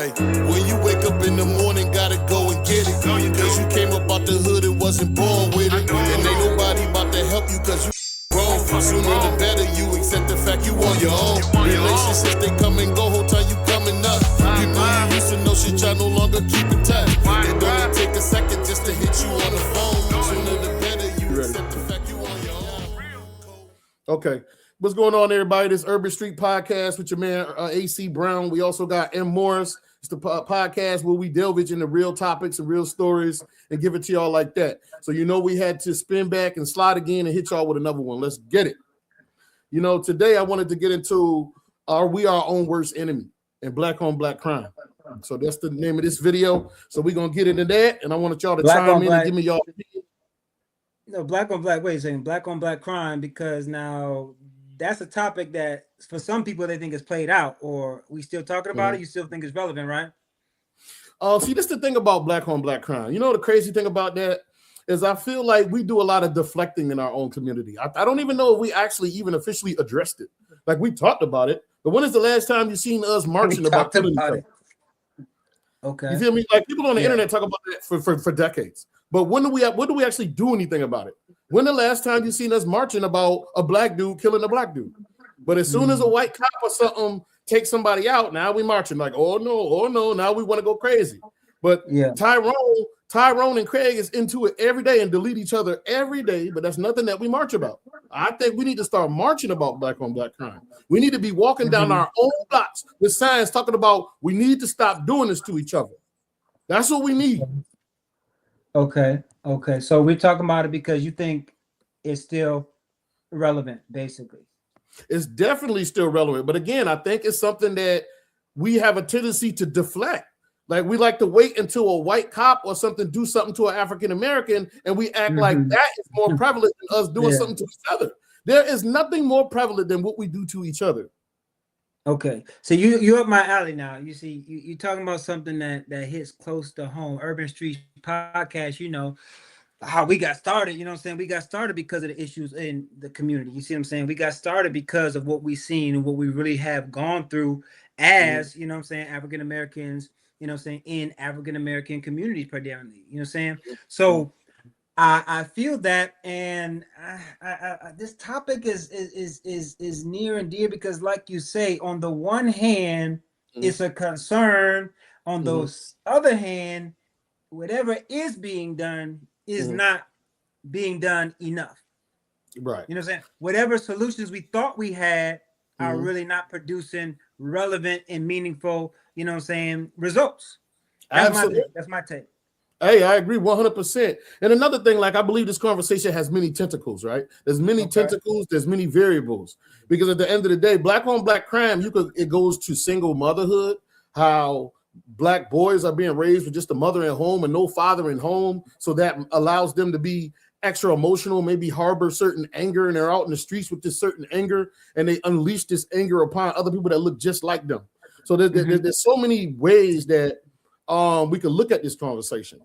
Hey, when you wake up in the morning, gotta go and get it. Cause you came up out the hood and wasn't born with it. And ain't nobody about to help you cause you wrong. Sooner the better you accept the fact you on your own. Relationships, they come and go, whole time you coming up. People you used to know shit, y'all no longer keep in touch. It don't take a second just to hit you on the phone. Sooner the better you accept the fact you on your own. Okay. What's going on, everybody? This Urban Street Podcast with your man, AC Brown. We also got M. Morris. It's the podcast where we delve into real topics and real stories and give it to y'all like that. So, you know, we had to spin back and slide again and hit y'all with another one. Let's get it. You know, today I wanted to get into Are We Our Own Worst Enemy and Black on Black Crime. So that's the name of this video. So we're going to get into that. And I wanted y'all to chime in and give me y'all. No, Black on Black, wait a second. Black on Black crime, because now that's a topic that for some people they think is played out, or we still talking about it. You still think it's relevant, right? See, this is the thing about Black on Black crime. You know, the crazy thing about that is I feel like we do a lot of deflecting in our own community. I don't even know if we actually even officially addressed it. Like, we talked about it, but when is the last time you seen us marching about killing each other? Okay. You feel me? Like, people on the internet talk about that for decades. But when do we actually do anything about it? When the last time you seen us marching about a black dude killing a black dude? But as soon as a white cop or something takes somebody out, now we marching like, oh no, now we want to go crazy. But Tyrone and Craig is into it every day and delete each other every day, but that's nothing that we march about. I think we need to start marching about Black on Black crime. We need to be walking down our own blocks with signs talking about we need to stop doing this to each other. That's what we need. Okay. So we're talking about it because you think it's still relevant, basically. It's definitely still relevant. But again, I think it's something that we have a tendency to deflect. Like, we like to wait until a white cop or something do something to an African American, and we act like that is more prevalent than us doing something to each other. There is nothing more prevalent than what we do to each other. Okay, so you're up my alley now. You see, you're talking about something that hits close to home. Urban Street Podcast, you know how we got started. You know what I'm saying? We got started because of the issues in the community. You see what I'm saying? We got started because of what we've seen and what we really have gone through as, you know what I'm saying, African Americans, you know what I'm saying, in African American communities predominantly. You know what I'm saying? So I feel that, and I this topic is near and dear because, like you say, on the one hand, it's a concern. On the other hand, whatever is being done is not being done enough. Right. You know what I'm saying? Whatever solutions we thought we had are really not producing relevant and meaningful, you know what I'm saying, results. That's my take. Hey, I agree 100%. And another thing, like, I believe this conversation has many tentacles, right? There's many tentacles, there's many variables. Because at the end of the day, Black on Black crime, it goes to single motherhood, how Black boys are being raised with just a mother at home and no father in home. So that allows them to be extra emotional, maybe harbor certain anger, and they're out in the streets with this certain anger, and they unleash this anger upon other people that look just like them. So there's so many ways that we could look at this conversation.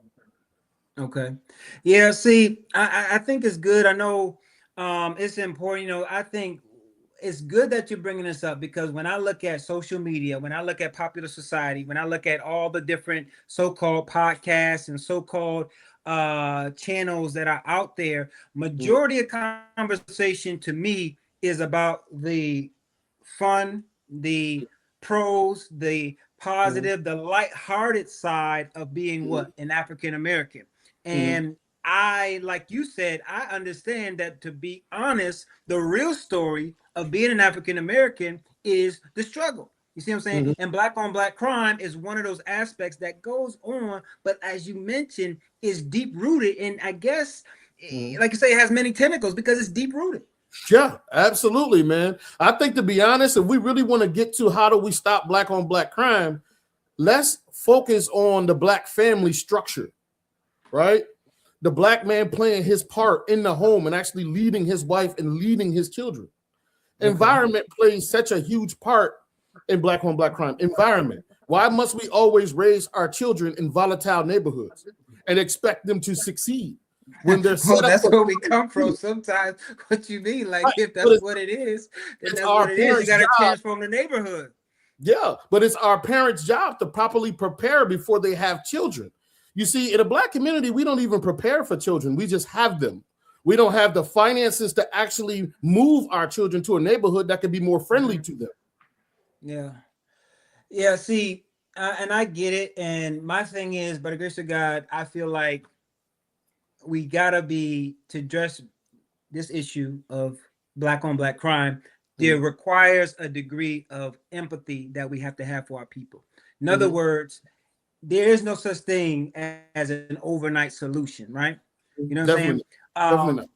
Okay. Yeah, see, I think it's good. I know it's important. You know, I think it's good that you're bringing this up because when I look at social media, when I look at popular society, when I look at all the different so-called podcasts and so-called channels that are out there, majority of conversation to me is about the fun, the pros, the positive, the lighthearted side of being an African American. And I, like you said, I understand that, to be honest, the real story of being an African American is the struggle. You see what I'm saying? And Black on Black crime is one of those aspects that goes on, but as you mentioned, is deep rooted. And I guess, like you say, it has many tentacles because it's deep rooted. Yeah, absolutely, man. I think, to be honest, if we really want to get to how do we stop Black on Black crime, let's focus on the Black family structure, right? The Black man playing his part in the home and actually leading his wife and leading his children. Environment plays such a huge part in Black on Black crime. Environment. Why must we always raise our children in volatile neighborhoods and expect them to succeed when they're set that's where we come from sometimes? What you mean? Like, if that's what it is, then that's what it is. You got to transform the neighborhood. Yeah, but it's our parents' job to properly prepare before they have children. You see, in a Black community, we don't even prepare for children. We just have them. We don't have the finances to actually move our children to a neighborhood that could be more friendly to them. Yeah. Yeah. See, and I get it. And my thing is, by the grace of God, I feel like we gotta be to address this issue of Black on Black crime. There requires a degree of empathy that we have to have for our people. In other words, there is no such thing as an overnight solution, right? You know what I'm saying? Definitely not.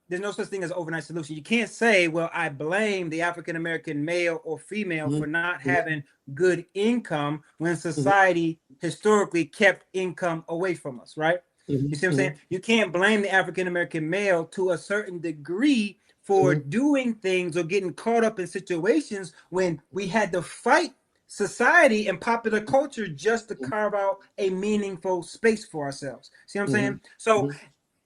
There's no such thing as an overnight solution. You can't say, well, I blame the African American male or female for not having good income when society historically kept income away from us, right? You see what I'm saying? You can't blame the African American male to a certain degree for doing things or getting caught up in situations when we had to fight society and popular culture just to carve out a meaningful space for ourselves. See what I'm saying? So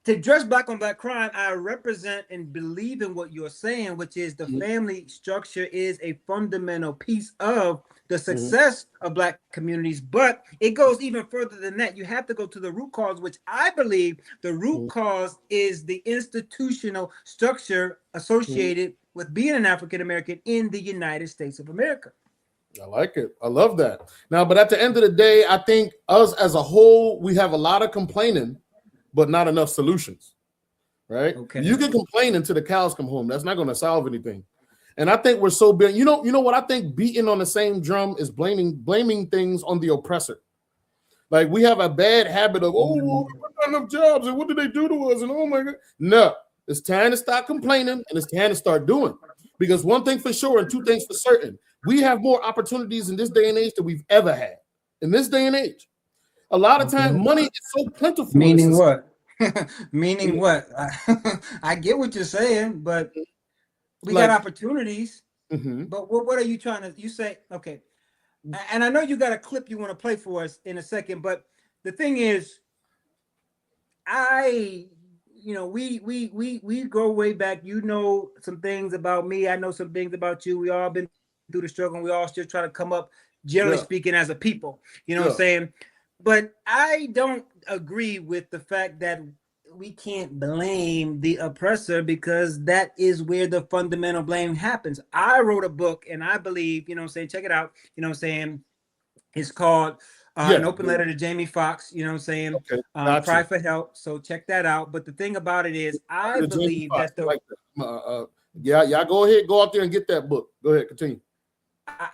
to address Black on Black crime, I represent and believe in what you're saying, which is the family structure is a fundamental piece of the success of Black communities. But it goes even further than that. You have to go to the root cause, which I believe the root cause is the institutional structure associated with being an African American in the United States of America. I like it. I love that. Now, but at the end of the day, I think us as a whole, we have a lot of complaining, but not enough solutions, right? Okay. You can complain until the cows come home. That's not going to solve anything. And I think we're so big. You know what I think beating on the same drum is blaming things on the oppressor. Like we have a bad habit of, oh, well, we got enough jobs and what did they do to us? And oh my God. No, it's time to stop complaining and it's time to start doing. Because one thing for sure and two things for certain, we have more opportunities in this day and age than we've ever had. In this day and age. A lot of times, money is so plentiful. Meaning what? Meaning what? I get what you're saying, but we got opportunities. But what are you trying to? You say okay, and I know you got a clip you want to play for us in a second. But the thing is, we go way back. You know some things about me. I know some things about you. We all been through the struggle. And we all still try to come up, generally speaking, as a people. You know what I'm saying? But I don't agree with the fact that we can't blame the oppressor because that is where the fundamental blame happens. I wrote a book and I believe, check it out. It's called An Open Letter to Jamie Foxx, Cry for Help. So check that out. But the thing about it is, I believe that y'all go ahead, go out there and get that book. Go ahead, continue.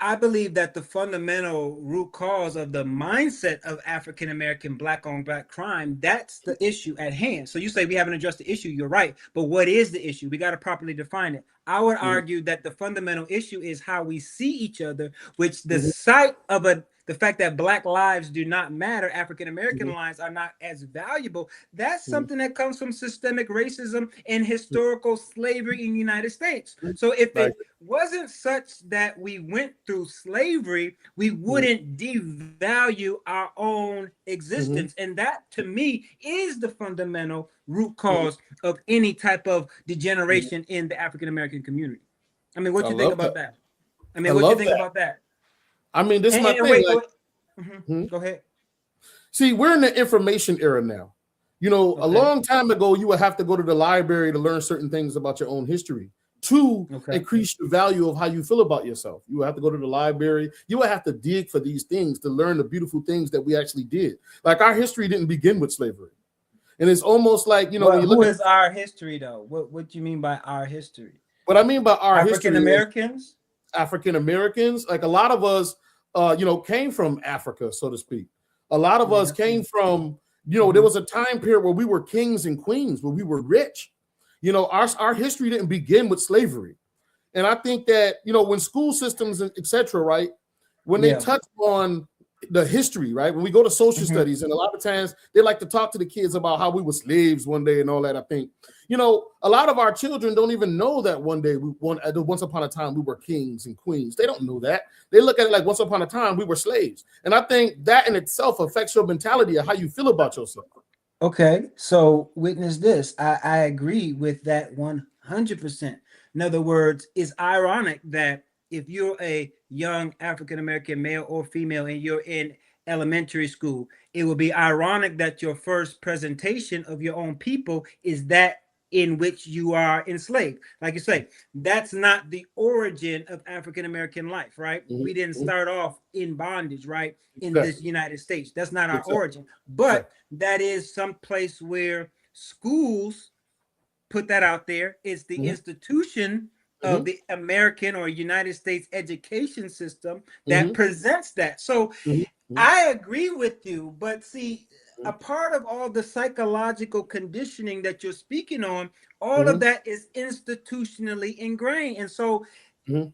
I believe that the fundamental root cause of the mindset of African American Black on Black crime, that's the issue at hand. So you say we haven't addressed the issue. You're right. But what is the issue? We got to properly define it. I would argue that the fundamental issue is how we see each other, which the sight of the fact that Black lives do not matter, African American lives are not as valuable. That's something that comes from systemic racism and historical slavery in the United States. So if it wasn't such that we went through slavery, we wouldn't devalue our own existence. And that, to me, is the fundamental root cause of any type of degeneration in the African American community. I mean, what do you think about that? I mean, what do you think about that? I mean, this is my thing. Go ahead. See, we're in the information era now. A long time ago, you would have to go to the library to learn certain things about your own history to increase the value of how you feel about yourself. You would have to go to the library. You would have to dig for these things to learn the beautiful things that we actually did. Like our history didn't begin with slavery. And it's almost like, when you look at our history, though? What do you mean by our history? What I mean by our African Americans? African Americans, like a lot of us, came from Africa, so to speak. A lot of us came from, there was a time period where we were kings and queens, where we were rich. Our history didn't begin with slavery. And I think that, when school systems, et cetera, right, when they touch on the history, right, when we go to social studies, and a lot of times they like to talk to the kids about how we were slaves one day and all that, I think. A lot of our children don't even know that one day, once upon a time, we were kings and queens. They don't know that. They look at it like once upon a time, we were slaves. And I think that in itself affects your mentality of how you feel about yourself. Okay, so witness this. I agree with that 100%. In other words, it's ironic that if you're a young African American male or female and you're in elementary school, it would be ironic that your first presentation of your own people is that in which you are enslaved. Like you say, that's not the origin of African American life, right? We didn't start off in bondage, right? In this United States. That's not our origin. But that is some place where schools put that out there. It's the institution of the American or United States education system that presents that. So I agree with you, but see, a part of all the psychological conditioning that you're speaking on, all of that is institutionally ingrained. And so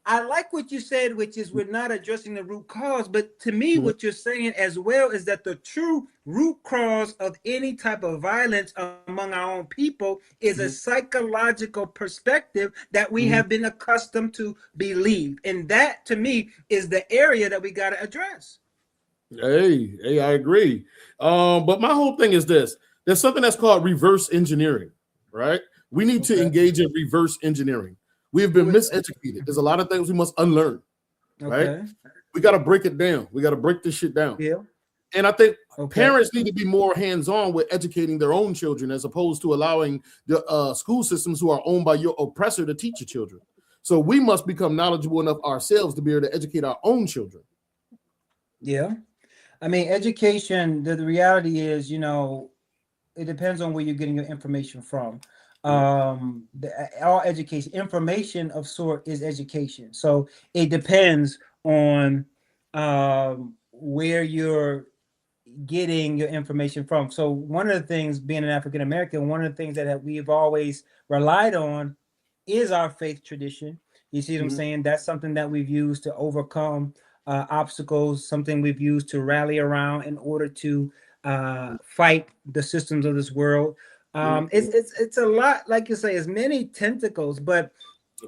I like what you said, which is we're not addressing the root cause. But to me, what you're saying as well is that the true root cause of any type of violence among our own people is a psychological perspective that we have been accustomed to believe. And that, to me, is the area that we got to address. Hey, I agree. But my whole thing is this. There's something that's called reverse engineering, right? We need to engage in reverse engineering. We have been miseducated. There's a lot of things we must unlearn, right? We got to break it down. We got to break this shit down. Yeah. And I think parents need to be more hands-on with educating their own children as opposed to allowing the school systems who are owned by your oppressor to teach your children. So we must become knowledgeable enough ourselves to be able to educate our own children. Yeah. I mean, education, the reality is, you know, it depends on where you're getting your information from. All education, information of sort is education. So it depends on where you're getting your information from. So one of the things, being an African American, one of the things that we've always relied on is our faith tradition. You see what I'm saying? That's something that we've used to overcome obstacles, something we've used to rally around in order to fight the systems of this world. It's a lot, like you say, it's many tentacles, but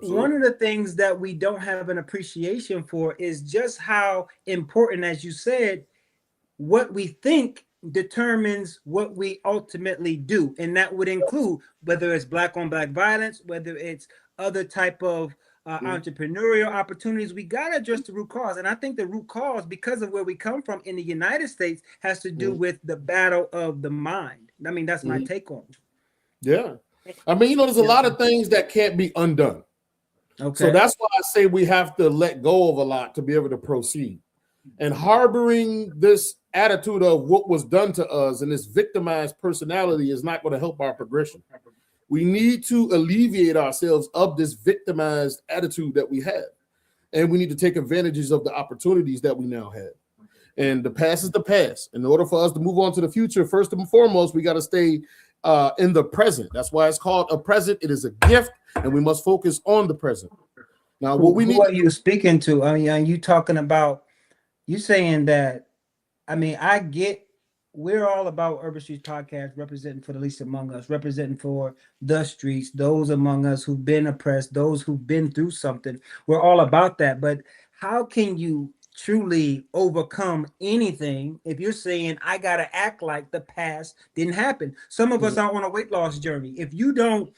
one of the things that we don't have an appreciation for is just how important, as you said, what we think determines what we ultimately do. And that would include whether it's Black on Black violence, whether it's other type of entrepreneurial opportunities. We got to address the root cause. And I think the root cause, because of where we come from in the United States, has to do with the battle of the mind. I mean, that's my take on it. Yeah. I mean, you know, there's a lot of things that can't be undone. So that's why I say we have to let go of a lot to be able to proceed. And harboring this attitude of what was done to us and this victimized personality is not going to help our progression. We need to alleviate ourselves of this victimized attitude that we have. And we need to take advantages of the opportunities that we now have. And the past is the past. In order for us to move on to the future, first and foremost, we got to stay in the present. That's why it's called a present. It is a gift, and we must focus on the present. Now, what we need. What are you speaking to? I mean, are you talking about? You saying that? I mean, I get. We're all about Urban Streets Podcast, representing for the least among us, representing for the streets, those among us who've been oppressed, those who've been through something. We're all about that. But how can you truly overcome anything if you're saying I gotta act like the past didn't happen? Some of us are on a weight loss journey. If you don't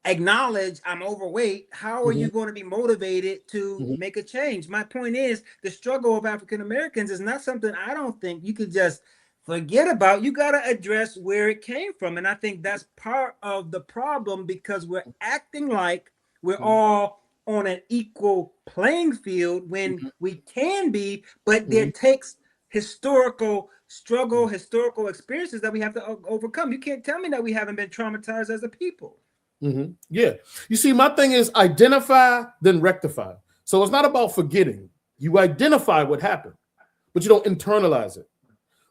acknowledge I'm overweight, how are you going to be motivated to make a change? My point is, the struggle of African Americans is not something I don't think you could just forget about. You got to address where it came from. And I think that's part of the problem, because we're acting like we're all on an equal playing field when we can be, but there takes historical struggle, historical experiences that we have to overcome. You can't tell me that we haven't been traumatized as a people. Yeah. You see, my thing is identify, then rectify. So it's not about forgetting. You identify what happened, but you don't internalize it.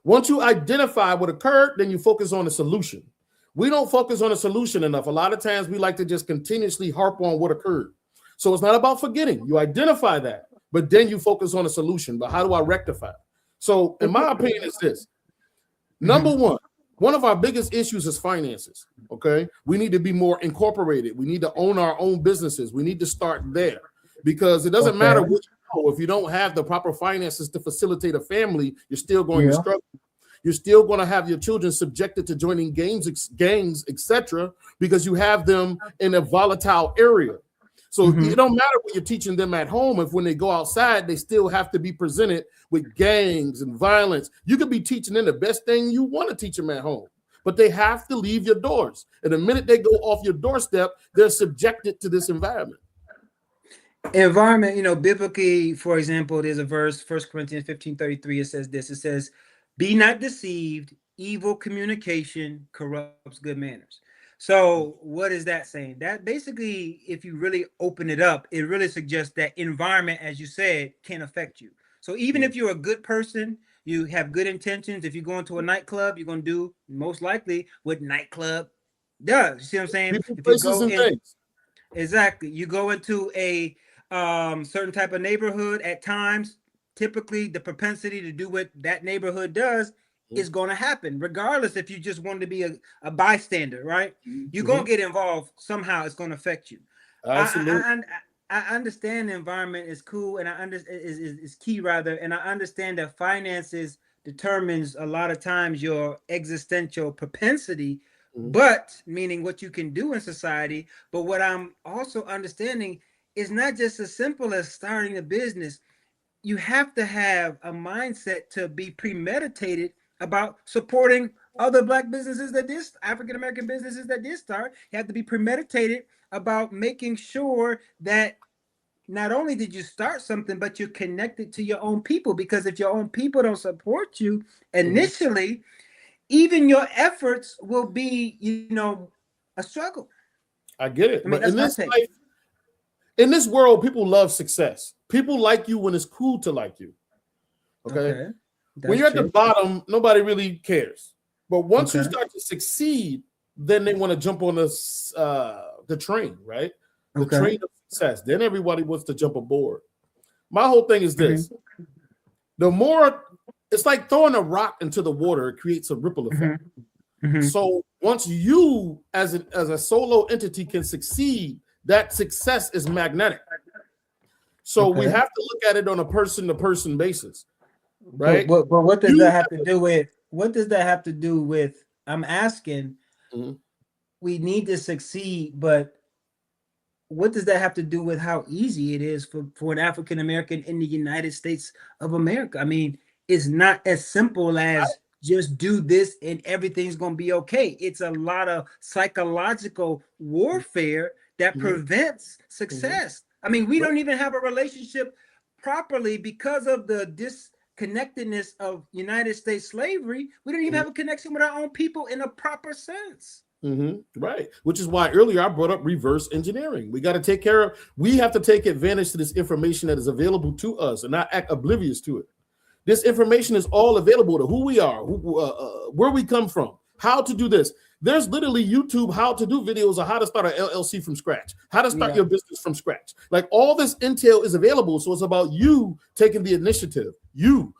Once you identify what occurred, then you focus on the solution. We don't focus on the solution enough. A lot of times we like to just continuously harp on what occurred. So it's not about forgetting. You identify that, but then you focus on the solution. But how do I rectify? So in my opinion, it's this. Number one of our biggest issues is finances, okay? We need to be more incorporated. We need to own our own businesses. We need to start there, because it doesn't matter what you know. If you don't have the proper finances to facilitate a family, you're still going to struggle. You're still going to have your children subjected to joining gangs, etc., because you have them in a volatile area. So it don't matter what you're teaching them at home. If when they go outside, they still have to be presented with gangs and violence. You could be teaching them the best thing you want to teach them at home, but they have to leave your doors. And the minute they go off your doorstep, they're subjected to this environment. Environment, biblically, for example, there's a verse, 1 Corinthians 15:33. It says this. It says, "Be not deceived, evil communication corrupts good manners." So what is that saying? That basically, if you really open it up, it really suggests that environment, as you said, can affect you. So even if you're a good person, you have good intentions. If you go into a nightclub, you're going to do most likely what nightclub does. You see what I'm saying? People, If you places, go and in, things. exactly, you go into a certain type of neighborhood at times, typically the propensity to do what that neighborhood does is going to happen, regardless if you just want to be a bystander, right? You're going to get involved somehow. It's going to affect you. Absolutely. I understand the environment is cool, and I understand is key rather, and I understand that finances determines a lot of times your existential propensity, but meaning what you can do in society. But what I'm also understanding is not just as simple as starting a business. You have to have a mindset to be premeditated about supporting other Black businesses that did, African American businesses that did start. You have to be premeditated about making sure that not only did you start something, but you're connected to your own people. Because if your own people don't support you initially, even your efforts will be, a struggle. I get it. I mean, But that's my take. In this world, people love success. People like you when it's cool to like you. Okay. When you're at the bottom, nobody really cares. But once you start to succeed, then they want to jump on the train, right? The train of success. Then everybody wants to jump aboard. My whole thing is this. The more, it's like throwing a rock into the water, it creates a ripple effect. So once you, as a solo entity, can succeed, that success is magnetic. So we have to look at it on a person-to-person basis, right? But what does that have to do with? What does that have to do with? I'm asking. We need to succeed, but what does that have to do with how easy it is for an African American in the United States of America? I mean, it's not as simple as just do this and everything's going to be okay. It's a lot of psychological warfare that prevents success. I mean, we don't even have a relationship properly because of the disconnectedness of United States slavery. We don't even have a connection with our own people in a proper sense. Right. Which is why earlier I brought up reverse engineering. We got to we have to take advantage of this information that is available to us and not act oblivious to it. This information is all available to who we are, where we come from, how to do this. There's literally YouTube how to do videos of how to start an LLC from scratch, how to start your business from scratch. Like all this intel is available. So it's about you taking the initiative.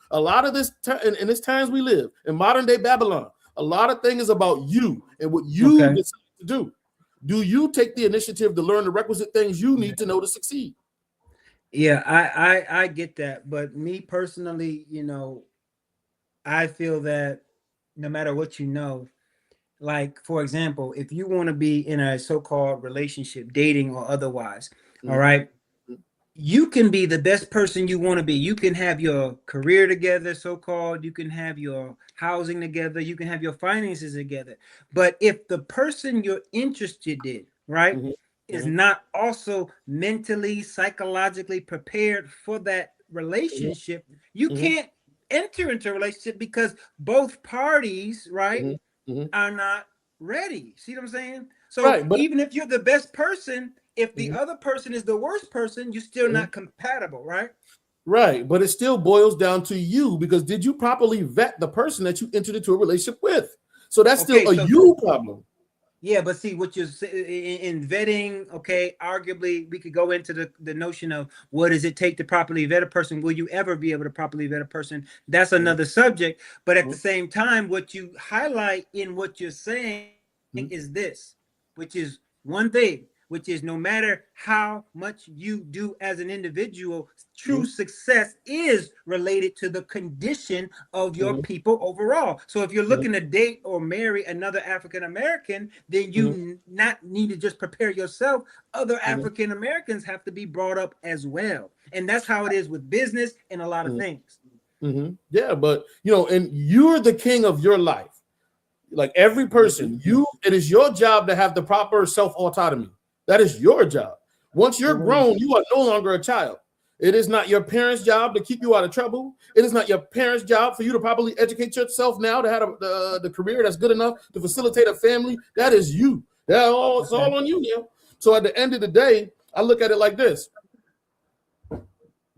A lot of this in this times we live in modern day Babylon, a lot of things about you and what you decide to do. Do you take the initiative to learn the requisite things you need to know to succeed? Yeah, I get that. But me personally, I feel that no matter what like, for example, if you want to be in a so-called relationship, dating or otherwise, all right, you can be the best person you want to be. You can have your career together, so-called. You can have your housing together. You can have your finances together. But if the person you're interested in, right, is not also mentally, psychologically prepared for that relationship, you can't enter into a relationship because both parties, right, are not ready. See what I'm saying? So even if you're the best person, if the other person is the worst person, you're still not compatible, right? Right. But it still boils down to you, because did you properly vet the person that you entered into a relationship with? So that's still a you problem. Yeah, but see what you're in vetting. Okay, arguably we could go into the notion of what does it take to properly vet a person. Will you ever be able to properly vet a person? That's another subject. But at the same time, what you highlight in what you're saying is this, which is one thing. which is no matter how much you do as an individual, true success is related to the condition of your people overall. So if you're looking to date or marry another African American, then you not need to just prepare yourself. Other African Americans have to be brought up as well. And that's how it is with business and a lot of things. Yeah, but and you're the king of your life. Like every person, it is your job to have the proper self-autonomy. That is your job. Once you're grown, you are no longer a child. It is not your parents' job to keep you out of trouble. It is not your parents' job for you to properly educate yourself now to have the career that's good enough to facilitate a family. That is you. It's all on you now. So at the end of the day, I look at it like this.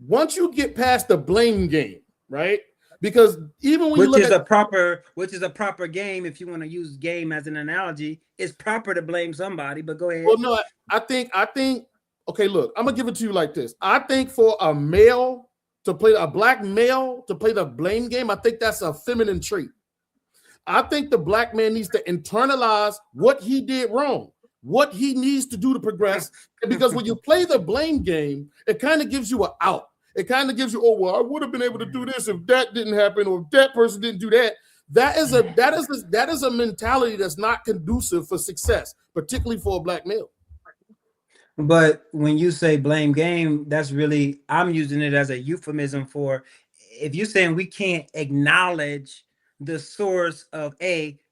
Once you get past the blame game, right? Because even when which is a proper game, if you want to use game as an analogy, it's proper to blame somebody. But go ahead. Well, no, I think. Okay, look, I'm gonna give it to you like this. I think for a black male to play the blame game, I think that's a feminine trait. I think the black man needs to internalize what he did wrong, what he needs to do to progress. Because when you play the blame game, it kind of gives you an out. It kind of gives you, I would have been able to do this if that didn't happen, or if that person didn't do that. That is a mentality that's not conducive for success, particularly for a black male. But when you say blame game, that's really, I'm using it as a euphemism for, if you're saying we can't acknowledge the source of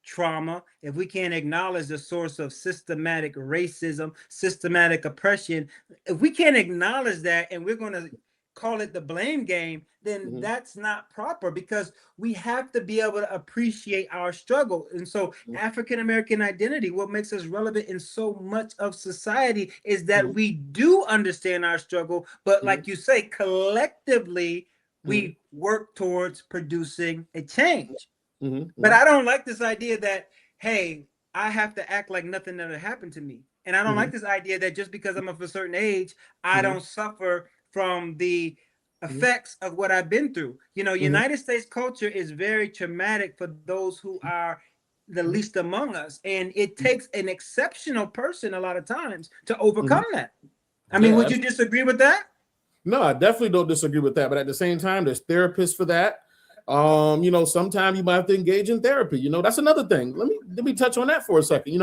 trauma, if we can't acknowledge the source of systematic racism, systematic oppression, if we can't acknowledge that and we're going to call it the blame game, then that's not proper, because we have to be able to appreciate our struggle. And so African American identity, what makes us relevant in so much of society, is that we do understand our struggle, but like you say, collectively we work towards producing a change. But I don't like this idea that, hey, I have to act like nothing ever happened to me. And I don't like this idea that just because I'm of a certain age, I don't suffer from the effects of what I've been through. United States culture is very traumatic for those who are the least among us. And it takes an exceptional person a lot of times to overcome that. I mean, would you disagree with that? No, I definitely don't disagree with that. But at the same time, there's therapists for that. Sometimes you might have to engage in therapy. That's another thing. Let me touch on that for a second.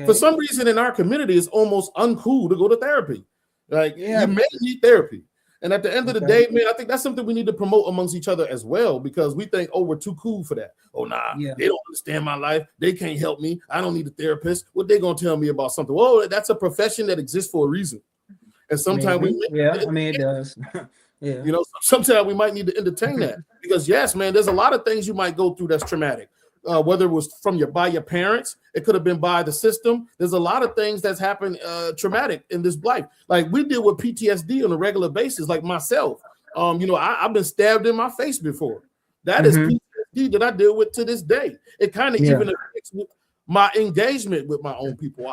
For some reason in our community, it's almost uncool to go to therapy. Like, you may need therapy. And at the end of the day, man, I think that's something we need to promote amongst each other as well, because we think, we're too cool for that. They don't understand my life. They can't help me. I don't need a therapist. What they going to tell me about something? Well, that's a profession that exists for a reason. And sometimes it does. Sometimes we might need to entertain that, because yes, man, there's a lot of things you might go through that's traumatic. Whether it was by your parents, it could have been by the system. There's a lot of things that's happened traumatic in this life. Like, we deal with PTSD on a regular basis. Like myself, I've been stabbed in my face before. That is PTSD that I deal with to this day. It kind of even affects my engagement with my own people.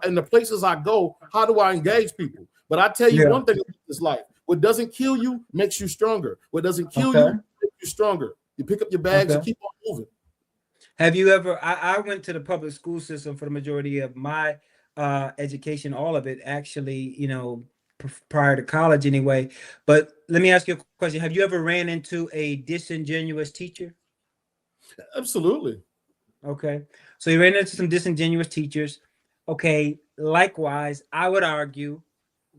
In the places I go, how do I engage people? But I tell you one thing about this life: what doesn't kill you makes you stronger. What doesn't kill you makes you stronger. You pick up your bags and keep on moving. Have you ever, I went to the public school system for the majority of my education, all of it actually, prior to college anyway. But let me ask you a question. Have you ever ran into a disingenuous teacher? Absolutely. Okay. So you ran into some disingenuous teachers. Okay. Likewise, I would argue,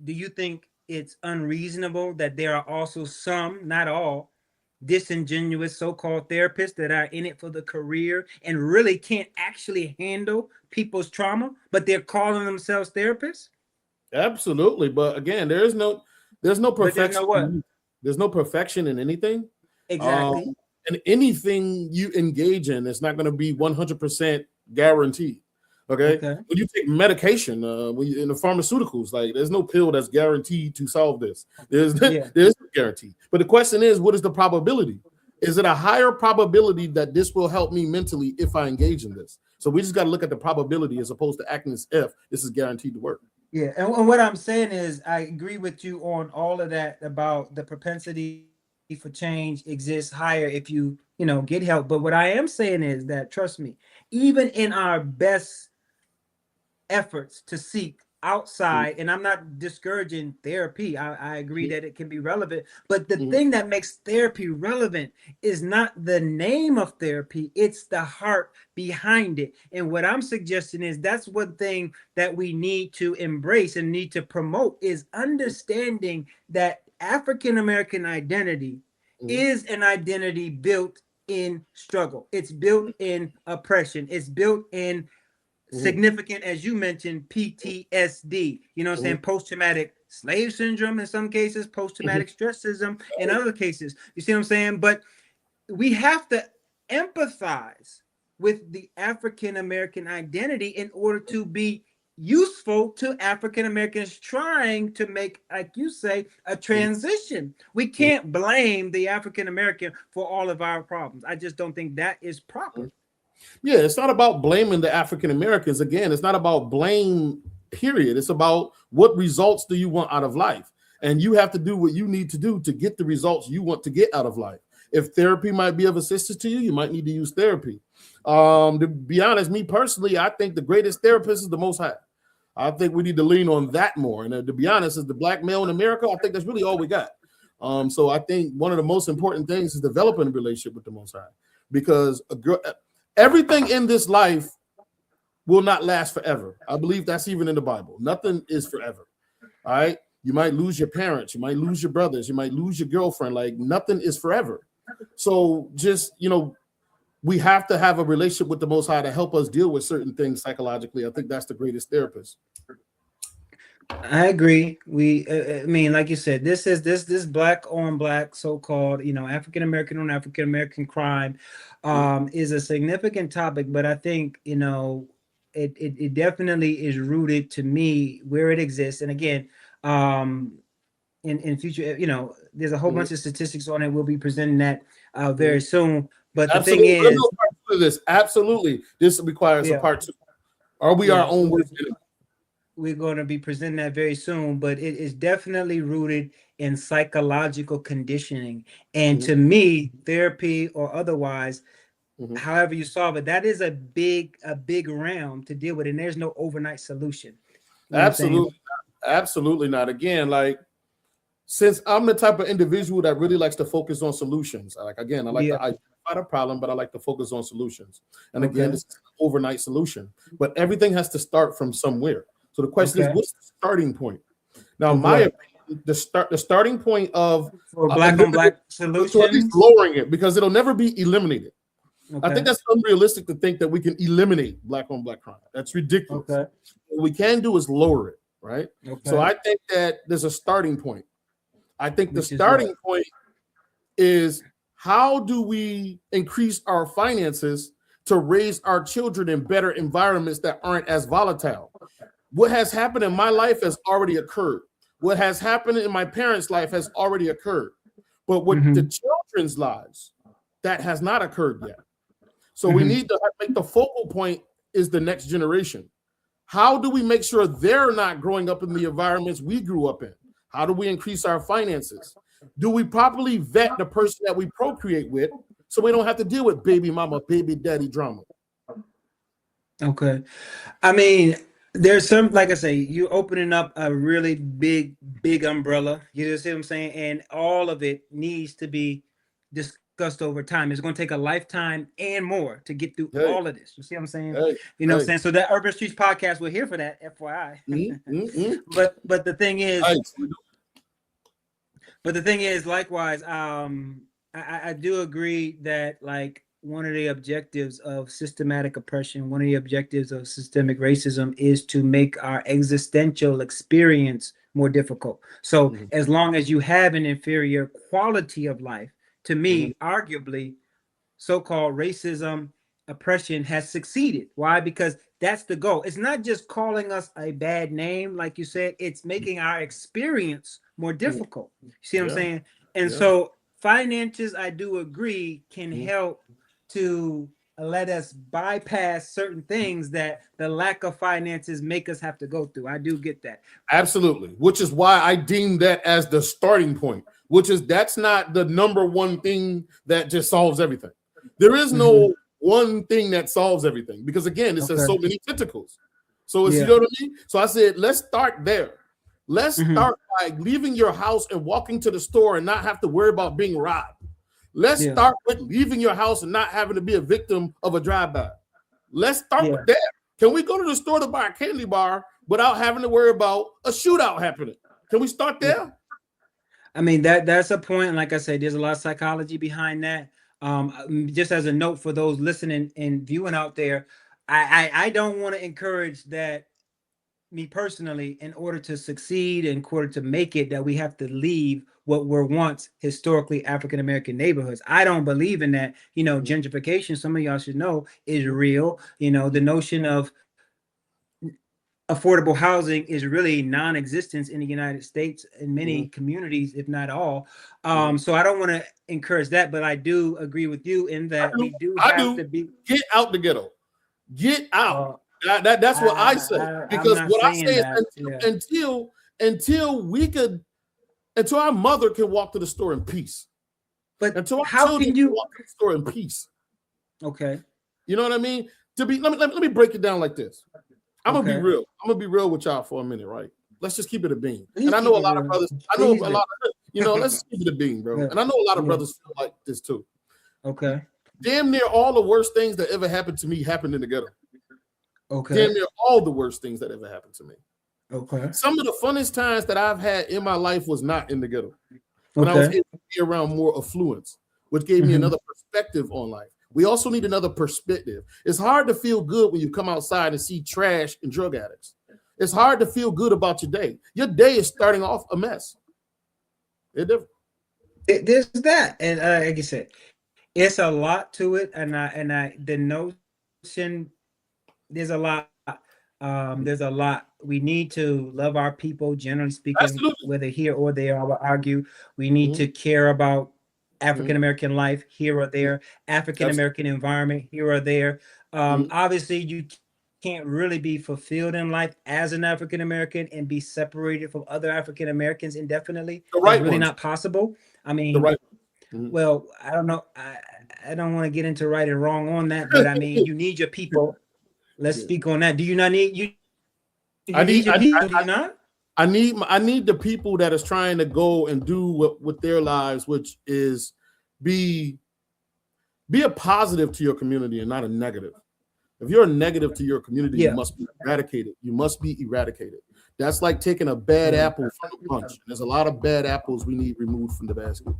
do you think it's unreasonable that there are also some, not all, disingenuous so-called therapists that are in it for the career and really can't actually handle people's trauma, but they're calling themselves therapists? Absolutely. But again, there's no perfection. There's no perfection in anything. Exactly. And anything you engage in, it's not going to be 100% guaranteed. Okay. When you take medication, in the pharmaceuticals, like, there's no pill that's guaranteed to solve this. There's no guarantee. But the question is, what is the probability? Is it a higher probability that this will help me mentally if I engage in this? So we just got to look at the probability as opposed to acting as if this is guaranteed to work. Yeah. And what I'm saying is, I agree with you on all of that about the propensity for change exists higher if you get help. But what I am saying is that, trust me, even in our best efforts to seek outside, and I'm not discouraging therapy. I agree that it can be relevant, but the thing that makes therapy relevant is not the name of therapy, it's the heart behind it. And what I'm suggesting is that's one thing that we need to embrace and need to promote is understanding that African American identity is an identity built in struggle. It's built in oppression. It's built in significant, as you mentioned, PTSD, you know what I'm saying? Post-traumatic slave syndrome in some cases, post-traumatic stress syndrome in other cases. You see what I'm saying? But we have to empathize with the African American identity in order to be useful to African Americans trying to make, like you say, a transition. We can't blame the African American for all of our problems. I just don't think that is proper. Yeah, it's not about blaming the African Americans. Again, it's not about blame, period. It's about what results do you want out of life? And you have to do what you need to do to get the results you want to get out of life. If therapy might be of assistance to you, you might need to use therapy. To be honest, me personally, I think the greatest therapist is the Most High. I think we need to lean on that more. And to be honest, as the black male in America, I think that's really all we got. So I think one of the most important things is developing a relationship with the Most High, because everything in this life will not last forever. I believe that's even in the Bible. Nothing is forever. All right. You might lose your parents. You might lose your brothers. You might lose your girlfriend. Like, nothing is forever. So just, we have to have a relationship with the Most High to help us deal with certain things psychologically. I think that's the greatest therapist. I agree. I mean, like you said, this black on black, so-called, African American on African American crime, is a significant topic. But I think, it definitely is rooted, to me, where it exists. And again, in future, there's a whole bunch of statistics on it. We'll be presenting that very soon. But the thing is, absolutely, this requires a part 2. Are we our own worst enemy? We're going to be presenting that very soon, but it is definitely rooted in psychological conditioning. And to me, therapy or otherwise, however you solve it, that is a big realm to deal with. And there's no overnight solution. Absolutely not. Again, like, since I'm the type of individual that really likes to focus on solutions, I like to identify the problem, but I like to focus on solutions. And again, this is an overnight solution, but everything has to start from somewhere. So the question is, what's the starting point? Now, my opinion, the starting point of black on black solutions, at least lowering it, because it'll never be eliminated. I think that's unrealistic to think that we can eliminate black on black crime. That's ridiculous. What we can do is lower it, right? So I think that there's a starting point. I think the starting point is, how do we increase our finances to raise our children in better environments that aren't as volatile? What has happened in my life has already occurred. What has happened in my parents' life has already occurred. But with the children's lives, that has not occurred yet. So we need to make the focal point is the next generation. How do we make sure they're not growing up in the environments we grew up in? How do we increase our finances? Do we properly vet the person that we procreate with so we don't have to deal with baby mama, baby daddy drama? Okay. I mean, there's some, like I say, you're opening up a really big umbrella. You see what I'm saying? And all of it needs to be discussed over time. It's going to take a lifetime and more to get through all of this. You see what I'm saying? You know what I'm saying? So that Urban Streets podcast, we're here for that, FYI. But the thing is, likewise, I do agree that, like, one of the objectives of systematic oppression, one of the objectives of systemic racism is to make our existential experience more difficult. So as long as you have an inferior quality of life, to me, arguably, so-called racism, oppression has succeeded. Why? Because that's the goal. It's not just calling us a bad name, like you said, it's making our experience more difficult. You see what I'm saying? And so finances, I do agree, can help to let us bypass certain things that the lack of finances make us have to go through. I do get that. Absolutely. Which is why I deem that as the starting point, that's not the number one thing that just solves everything. There is no one thing that solves everything, because again, it says so many tentacles. So it's, you know what I mean? So I said, let's start there. Let's start by leaving your house and walking to the store and not have to worry about being robbed. Let's start with leaving your house and not having to be a victim of a drive-by. Let's start with that. Can we go to the store to buy a candy bar without having to worry about a shootout happening? Can we start there? I mean, that's a point. And like I said, there's a lot of psychology behind that. Just as a note for those listening and viewing out there, I don't want to encourage that, me personally, in order to succeed, in order to make it, that we have to leave what were once historically African-American neighborhoods. I don't believe in that. You know, gentrification, some of y'all should know, is real. You know, the notion of affordable housing is really non-existent in the United States in many communities, if not all. So I don't want to encourage that, but I do agree with you in that we do have to be, get out the ghetto. Get out. That's what I say. Because what I say is until our mother can walk to the store in peace. But until how can you walk to the store in peace? Okay. You know what I mean? Let me break it down like this. I'm gonna be real. I'm gonna be real with y'all for a minute, right? Let's just keep it a bean. And I know a lot of brothers. I know a lot of, you know. Let's just keep it a bean, bro. And I know a lot of brothers feel like this too. Okay. Damn near all the worst things that ever happened to me happened in the ghetto. Okay. Damn near all the worst things that ever happened to me. Okay. Some of the funnest times that I've had in my life was not in the ghetto. When I was able to be around more affluence, which gave me another perspective on life. We also need another perspective. It's hard to feel good when you come outside and see trash and drug addicts. It's hard to feel good about your day. Your day is starting off a mess. It's different. There's that, and like you said, it's a lot to it, and the notion, there's a lot. There's a lot. We need to love our people, generally speaking. Absolutely. Whether here or there. I would argue we need to care about African-American life here or there, African-American environment here or there. Obviously, you can't really be fulfilled in life as an African-American and be separated from other African-Americans indefinitely. It's really not possible. I mean, well, I don't know. I don't want to get into right and wrong on that, but I mean, you need your people. Let's speak on that. Do you not need you? I need the people that is trying to go and do with their lives, which is be a positive to your community and not a negative. If you're a negative to your community, you must be eradicated. You must be eradicated. That's like taking a bad apple from a bunch. There's a lot of bad apples we need removed from the basket.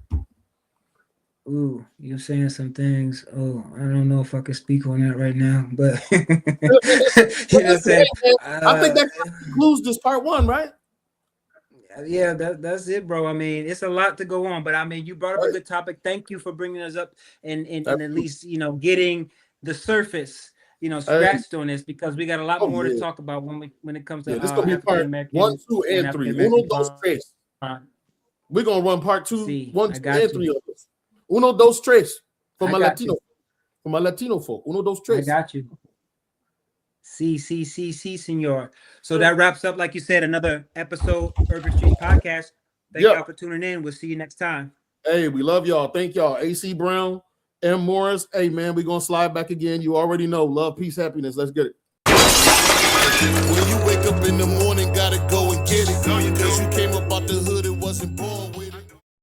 Ooh, you're saying some things. Oh, I don't know if I could speak on that right now, but you know what I'm saying? I think that concludes this part one, right? Yeah, that's it, bro. I mean, it's a lot to go on, but I mean, you brought up a good topic. Thank you for bringing us up and at least, you know, getting the surface, you know, scratched on this, because we got a lot more to talk about when it comes to this gonna be part 1, 2, and 3. Uno, dos, tres. We're gonna run part 2, 1, 2, and 3 of this. Uno, dos, tres. For my Latino folk. Uno, dos, tres. I got you. See, senor. So that wraps up, like you said, another episode of Urban Street Podcast. Thank y'all for tuning in. We'll see you next time. Hey, we love y'all. Thank y'all. AC Brown, M. Morris. Hey, man, we're going to slide back again. You already know. Love, peace, happiness. Let's get it. When you wake up in the morning,